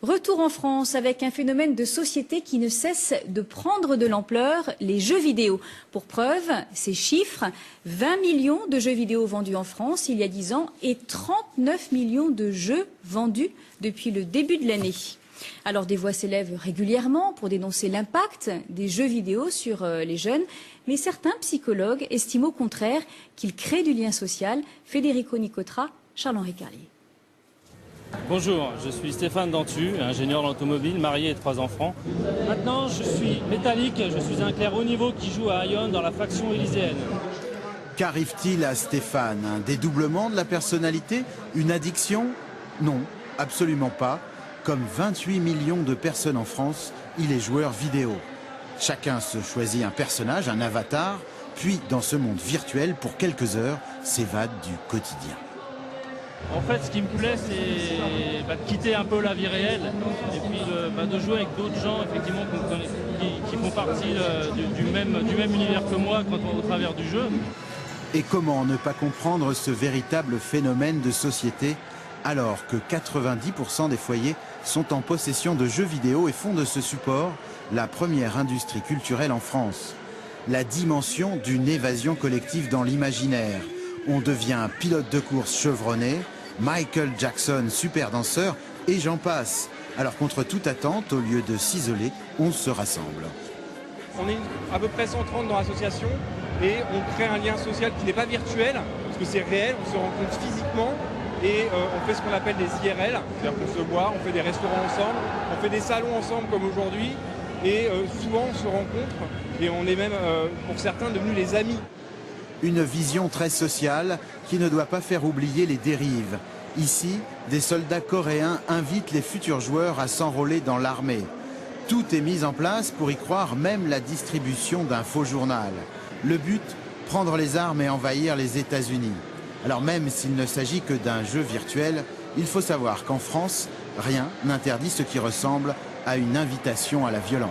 Retour en France avec un phénomène de société qui ne cesse de prendre de l'ampleur, les jeux vidéo. Pour preuve, ces chiffres, 20 millions de jeux vidéo vendus en France il y a 10 ans et 39 millions de jeux vendus depuis le début de l'année. Alors des voix s'élèvent régulièrement pour dénoncer l'impact des jeux vidéo sur les jeunes, mais certains psychologues estiment au contraire qu'ils créent du lien social. Federico Nicotra, Charles-Henri Carlier. Bonjour, je suis Stéphane Dantu, ingénieur dans l'automobile, marié et 3 enfants. Maintenant, je suis métallique, je suis un clerc haut niveau qui joue à Ion dans la faction élyséenne. Qu'arrive-t-il à Stéphane? Un dédoublement de la personnalité? Une addiction? Non, absolument pas. Comme 28 millions de personnes en France, il est joueur vidéo. Chacun se choisit un personnage, un avatar, puis dans ce monde virtuel, pour quelques heures, s'évade du quotidien. En fait, ce qui me plaît, c'est de quitter un peu la vie réelle et puis de jouer avec d'autres gens effectivement, qui font partie du même univers que moi au travers du jeu. Et comment ne pas comprendre ce véritable phénomène de société alors que 90% des foyers sont en possession de jeux vidéo et font de ce support la première industrie culturelle en France. La dimension d'une évasion collective dans l'imaginaire. On devient pilote de course chevronné, Michael Jackson, super danseur, et j'en passe. Alors contre toute attente, au lieu de s'isoler, on se rassemble. On est à peu près 130 dans l'association et on crée un lien social qui n'est pas virtuel, parce que c'est réel, on se rencontre physiquement et on fait ce qu'on appelle des IRL, c'est-à-dire qu'on se voit, on fait des restaurants ensemble, on fait des salons ensemble comme aujourd'hui, et souvent on se rencontre et on est même, pour certains, devenus les amis. Une vision très sociale qui ne doit pas faire oublier les dérives. Ici, des soldats coréens invitent les futurs joueurs à s'enrôler dans l'armée. Tout est mis en place pour y croire, même la distribution d'un faux journal. Le but, prendre les armes et envahir les États-Unis. Alors même s'il ne s'agit que d'un jeu virtuel, il faut savoir qu'en France, rien n'interdit ce qui ressemble à une invitation à la violence.